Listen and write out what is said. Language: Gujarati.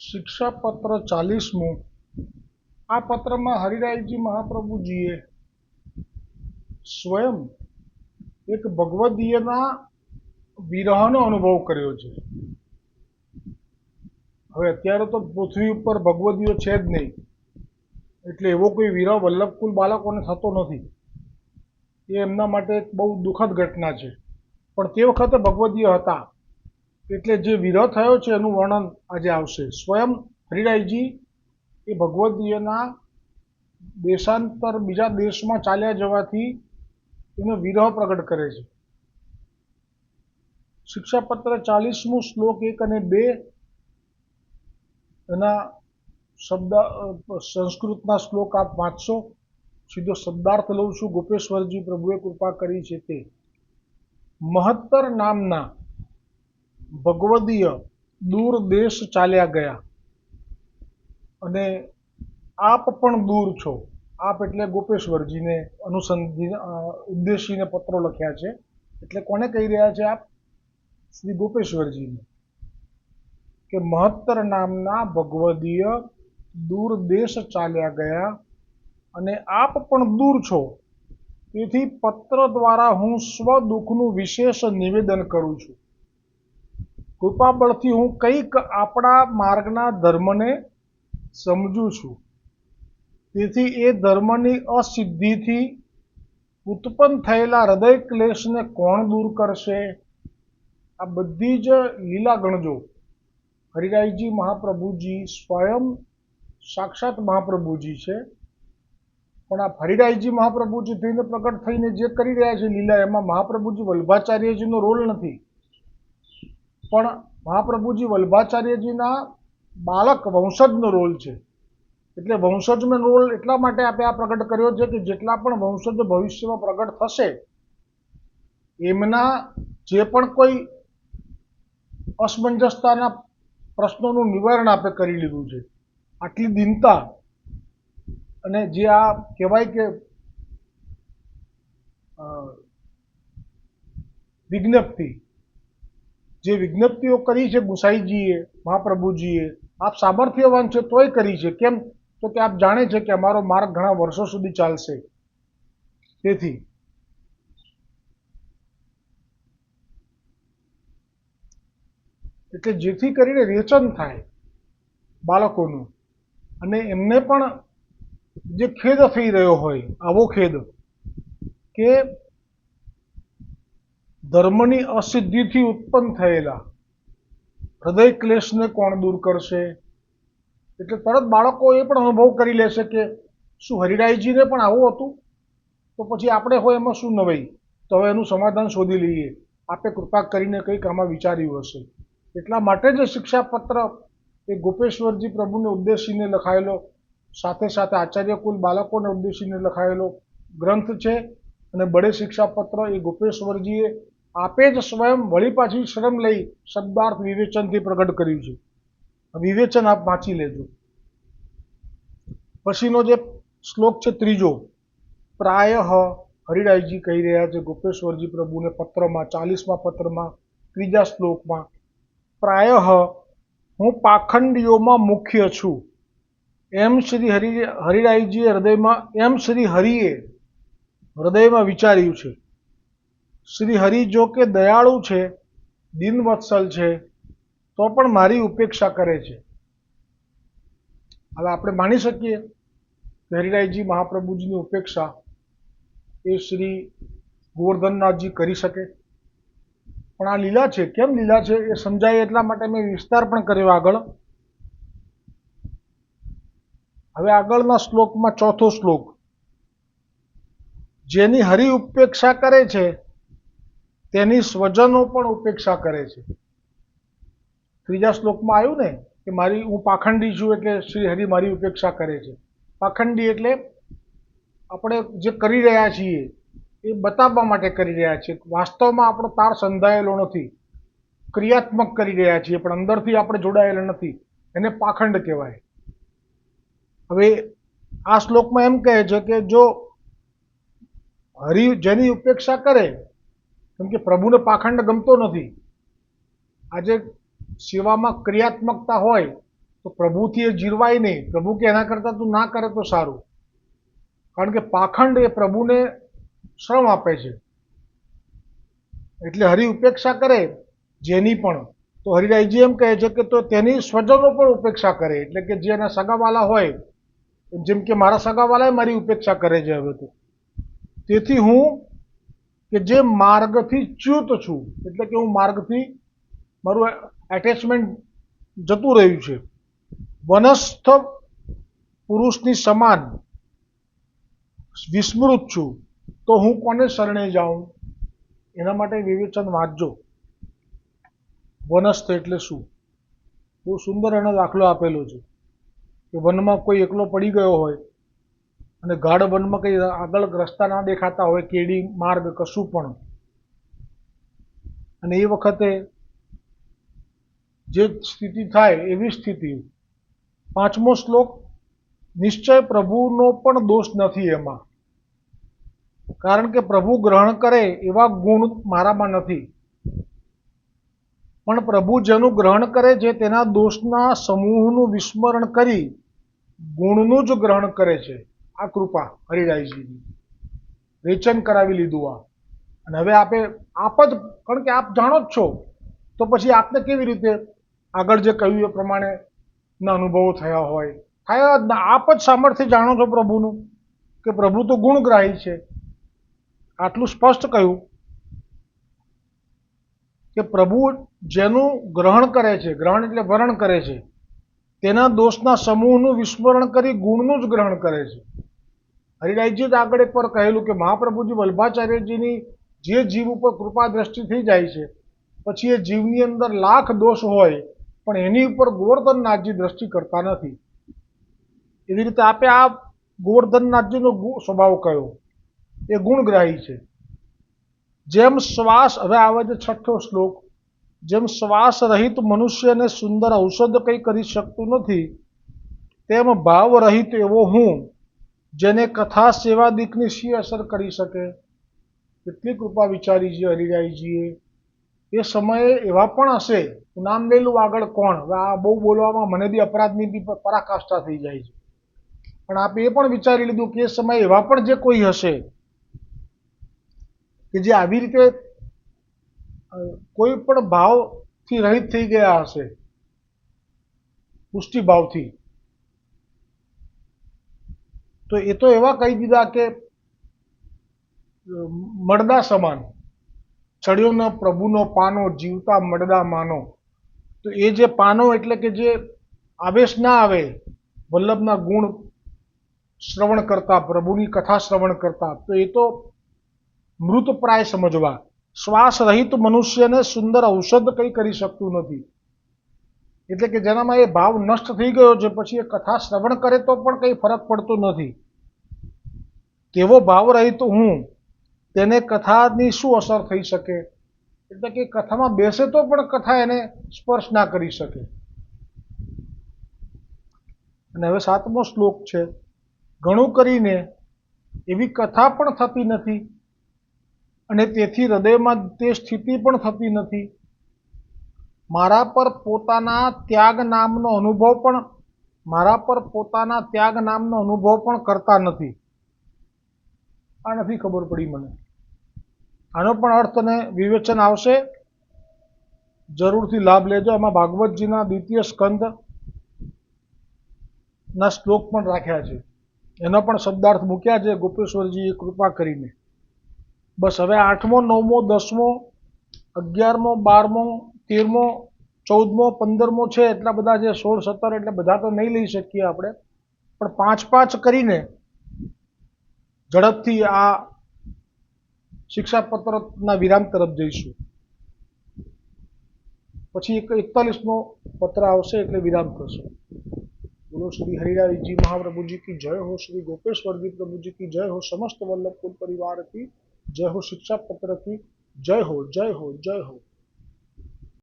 શિક્ષાપત્ર 40મું। આ પત્રમાં હરિરાયજી મહાપ્રભુજીએ સ્વયં એક ભગવદીયના વિરહનો અનુભવ કર્યો છે। હવે અત્યારે તો પૃથ્વી ઉપર ભગવદીયો છે જ નહીં, એટલે એવો કોઈ વિરહ વલ્લભકુલ બાળકોને થતો નથી। એ એમના માટે એક બહુ દુઃખદ ઘટના છે, પણ તે વખતે ભગવદીય હતા, એટલે જે વિરહ થયો છે એનું વર્ણન આજે આવશે। સ્વયં હરિરાયજી એ ભગવદીયના દેશાંતર બીજા દેશમાં ચાલ્યા જવાથી એનો વિરહ પ્રગટ કરે છે। શિક્ષાપત્ર 40મું શ્લોક 1 અને 2 એના શબ્દ સંસ્કૃતના શ્લોક આપ વાંચશો। સીધો શબ્દાર્થ લઉં છું, ગોપેશ્વરજી પ્રભુએ કૃપા કરી છે તે। મહત્તર નામના ભગવદીય દૂર દેશ ચાલ્યા ગયા, અને આપ પણ દૂર છો। આપ એટલે ગોપેશ્વરજીને ઉદ્દેશીને પત્રો લખ્યા છે, એટલે કોને કહી રહ્યા છે? આપ શ્રી ગોપેશ્વરજીને, કે મહત્તર નામના ભગવદીય દૂર દેશ ચાલ્યા ગયા અને આપ પણ દૂર છો, તેથી પત્ર દ્વારા હું સ્વ દુઃખનું વિશેષ નિવેદન કરું છું। કૃપાબળથી હું કંઈક આપણા માર્ગના ધર્મને સમજું છું, તેથી એ ધર્મની અસિદ્ધિથી ઉત્પન્ન થયેલા હૃદય ક્લેશને કોણ દૂર કરશે? આ બધી જ લીલા ગણજો। હરિરાયજી મહાપ્રભુજી સ્વયં સાક્ષાત મહાપ્રભુજી છે, પણ આ હરિરાયજી મહાપ્રભુજી થઈને પ્રગટ થઈને જે કરી રહ્યા છે લીલા, એમાં મહાપ્રભુજી વલ્ભાચાર્યજીનો રોલ નથી, પણ મહાપ્રભુજી વલ્ભાચાર્યજીના બાળક વંશજનો રોલ છે। એટલે વંશજનો રોલ એટલા માટે આપણે આ પ્રગટ કર્યો છે કે જેટલા પણ વંશજ ભવિષ્યમાં પ્રગટ થશે, એમના જે પણ કોઈ અસમંજસતાના પ્રશ્નોનું નિવારણ આપણે કરી લીધું છે। આટલી દીનતા અને જે આ કહેવાય કે વિજ્ઞપ્તિ, જે વિજ્ઞપ્તિઓ કરી છે ગુસાઈજીએ મહાપ્રભુજીએ, આપ સામર્થ્યવાન છે તોય કરી છે। કેમ? તો કે આપ જાણે છે કે અમારો માર્ગ ઘણા વર્ષો સુધી ચાલશે, તેથી એટલે જેથી કરીને રેચન થાય બાળકોનું, અને એમને પણ જે ખેદ થઈ રહ્યો હોય, આવો ખેદ કે ધર્મની અસિદ્ધિથી ઉત્પન્ન થયેલા હૃદય ક્લેશને કોણ દૂર કરશે? એટલે તરત બાળકો એ પણ અનુભવ કરી લેશે કે શું હરિરાયજીને પણ આવું હતું? તો પછી આપણે હોય એમાં શું નવાઈ? તો હવે એનું સમાધાન શોધી લઈએ, આપે કૃપા કરીને કંઈક આમાં વિચાર્યું હશે। એટલા માટે જ શિક્ષાપત્ર એ ગોપેશ્વરજી પ્રભુને ઉદ્દેશીને લખાયેલો, સાથે સાથે આચાર્યકુલ બાળકોને ઉદ્દેશીને લખાયેલો ગ્રંથ છે। અને બળે શિક્ષાપત્ર એ ગોપેશ્વરજીએ આપે જ સ્વયં વળી પાછી શ્રમ લઈ શબ્દાર્થ વિવેચનથી પ્રગટ કર્યું છે। વિવેચન આપ વાંચી લેજો। પછીનો જે શ્લોક છે ત્રીજો, પ્રાય હરિરાયજી કહી રહ્યા છે ગોપેશ્વરજી પ્રભુને પત્રમાં, 40મા પત્રમાં ત્રીજા શ્લોકમાં, પ્રાય હું પાખંડીઓમાં મુખ્ય છું, એમ શ્રી હરિરાયજીએ હૃદયમાં, એમ શ્રી હરિએ હૃદયમાં વિચાર્યું છે। શ્રી હરિ જો કે દયાળુ છે, દીનવત્સલ છે, તો પણ મારી ઉપેક્ષા કરે છે। હવે આપણે માની શકીએ કે હરિરાયજી મહાપ્રભુજીની ઉપેક્ષા એ શ્રી ગોવર્ધનનાથજી કરી શકે, પણ આ લીલા છે। કેમ લીલા છે એ સમજાય એટલા માટે મેં વિસ્તાર પણ કર્યો આગળ। હવે આગળના શ્લોકમાં ચોથો શ્લોક, જેની હરિ ઉપેક્ષા કરે છે તેની સ્વજનો પણ ઉપેક્ષા કરે છે। ત્રીજા શ્લોકમાં આવ્યું ને કે હું પાખંડી છું એટલે શ્રી હરિ મારી ઉપેક્ષા કરે છે। પાખંડી એટલે આપણે જે કરી રહ્યા છીએ એ બતાવવા માટે કરી રહ્યા છીએ, વાસ્તવમાં આપણો તાર સંધાયેલો નથી, ક્રિયાત્મક કરી રહ્યા છીએ પણ અંદરથી આપણે જોડાયેલા નથી, એને પાખંડ કહેવાય। હવે આ શ્લોકમાં એમ કહે છે કે જો હરિ જેની ઉપેક્ષા કરે, કેમ કે પ્રભુને પાખંડ ગમતો નથી। આજે સેવામાં ક્રિયાત્મકતા હોય તો પ્રભુથી એ જીરવાય નહીં. પ્રભુ કે એના કરતાં તું ના કરે તો સારું, કારણ કે પાખંડ એ પ્રભુને શ્રમ આપે છે. એટલે હરિ ઉપેક્ષા કરે જેની પણ, તો હરિરાયજી એમ કહે છે કે તો તેની સ્વજનો પણ ઉપેક્ષા કરે. એટલે કે જે એના સગાવાલા હોય, જેમ કે મારા સગાવાલાએ મારી ઉપેક્ષા કરે છે હવે તો. તેથી હું કે જે માર્ગથી ચ્યુત છું, એટલે કે હું માર્ગથી મારું એટેચમેન્ટ જતું રહ્યું છે, વનસ્થ પુરુષની સમાન વિસ્મૃત છું, તો હું કોને શરણે જાઉં? એના માટે વિવેચન વાંચજો. વનસ્થ એટલે શું? બહુ સુંદર એનો દાખલો આપેલો છે કે વનમાં કોઈ એકલો પડી ગયો હોય અને ગાઢ વનમાં કંઈ આગળ રસ્તા ના દેખાતા હોય, કેડી માર્ગ કશું પણ, અને એ વખતે જે સ્થિતિ થાય એવી સ્થિતિ. 5મો શ્લોક, નિશ્ચય પ્રભુનો પણ દોષ નથી એમાં, કારણ કે પ્રભુ ગ્રહણ કરે એવા ગુણ મારામાં નથી. પણ પ્રભુ જેનું ગ્રહણ કરે છે તેના દોષના સમૂહનું વિસ્મરણ કરી ગુણનું જ ગ્રહણ કરે છે. આ કૃપા હરિરાયજીની. રેચન કરાવી લીધું આ. અને હવે આપ જ, કારણ કે આપ જાણો જ છો, તો પછી આપને કેવી રીતે આગળ જે કહ્યું એ પ્રમાણે ના અનુભવો થયા હોય? થયા જ ના. આપ જ સામર્થ્ય જાણો છો પ્રભુનું, કે પ્રભુ તો ગુણગ્રાહી છે. આટલું સ્પષ્ટ કહ્યું કે પ્રભુ જેનું ગ્રહણ કરે છે, ગ્રહણ એટલે વરણ કરે છે, તેના દોષના સમૂહનું વિસ્મરણ કરી ગુણનું જ ગ્રહણ કરે છે. હરિરાયજી જ આગળ એક પર કહેલું કે મહાપ્રભુજી વલ્ભાચાર્યજીની જે જીવ ઉપર કૃપા દ્રષ્ટિ થઈ જાય છે, પછી એ જીવની અંદર લાખ દોષ હોય પણ એની ઉપર ગોવર્ધનનાથજી દ્રષ્ટિ કરતા નથી. એવી રીતે આપે આ ગોવર્ધનનાથજીનો સ્વભાવ કયો? એ ગુણગ્રાહી છે. જેમ શ્વાસ, હવે આવે છે 6થો શ્લોક, જેમ શ્વાસ રહિત મનુષ્યને સુંદર ઔષધ કંઈ કરી શકતું નથી, તેમ ભાવ રહિત એવો હું, જેને કથા સેવાદિકની શી અસર કરી શકે? કેટલી કૃપા વિચારી છે હરિરાયજીએ. એ સમયે એવા પણ હશે, નામ લેલું આગળ કોણ, હવે આ બહુ બોલવામાં મને બી અપરાધની બી પરાકાષ્ઠા થઈ જાય છે, પણ આપે એ પણ વિચારી લીધું કે એ સમયે એવા પણ જે કોઈ હશે કે જે આવી રીતે કોઈ પણ ભાવથી રહિત થઈ ગયા હશે, પુષ્ટિભાવથી, તો એ તો એવા કહી દીધા કે મડદા સમાન, ચડ્યો ન પ્રભુનો પાનો, જીવતા મડદા માનો. તો એ જે પાનો એટલે કે જે આવેશ ના આવે વલ્લભના ગુણ શ્રવણ કરતા, પ્રભુની કથા શ્રવણ કરતા, તો એ તો મૃતપ્રાય સમજવા. શ્વાસ રહિત મનુષ્યને સુંદર ઔષધ કંઈ કરી શકતું નથી, એટલે કે જેનામાં એ ભાવ નષ્ટ થઈ ગયો છે, પછી એ કથા શ્રવણ કરે તો પણ કંઈ ફરક પડતો નથી. તેવો ભાવ રહિત હું, તેને કથાની શું અસર થઈ શકે? એટલે કે કથામાં બેસે તો પણ કથા એને સ્પર્શ ના કરી શકે. અને હવે 7મો શ્લોક છે, ઘણું કરીને એવી કથા પણ થતી નથી, અને તેથી હૃદયમાં તે સ્થિતિ પણ થતી નથી. મારા પર પોતાના ત્યાગ નામનો અનુભવ પણ કરતા નથી. આ નથી ખબર પડી મને. આનો પણ અર્થ અને વિવેચન આવશે, જરૂરથી લાભ લેજો. આમાં ભાગવતજીના 2ય સ્કંદ ના શ્લોક પણ રાખ્યા છે, એનો પણ શબ્દાર્થ મૂક્યા છે ગોપેશ્વરજીએ કૃપા કરીને. બસ હવે 8મો, 9મો, 10મો, 11મો, 12મો, 13મો, 14મો, 15મો છે, એટલા બધા છે, 16, 17, એટલે બધા તો નહીં લઈ શકીએ આપણે, પણ 5-5 કરીને ઝડપથી આ શિક્ષાપત્રના વિરામ તરફ જઈશું. પછી 41મો પત્ર આવશે એટલે વિરામ થશે. બોલો શ્રી હરિરાયજી મહાપ્રભુજી की जय हो, श्री गोपेश्वरजी प्रभु जी की जय हो, समस्त वल्लभ कुल परिवार की जय हो, शिक्षा पत्र की जय हो, जय हो, जय हो.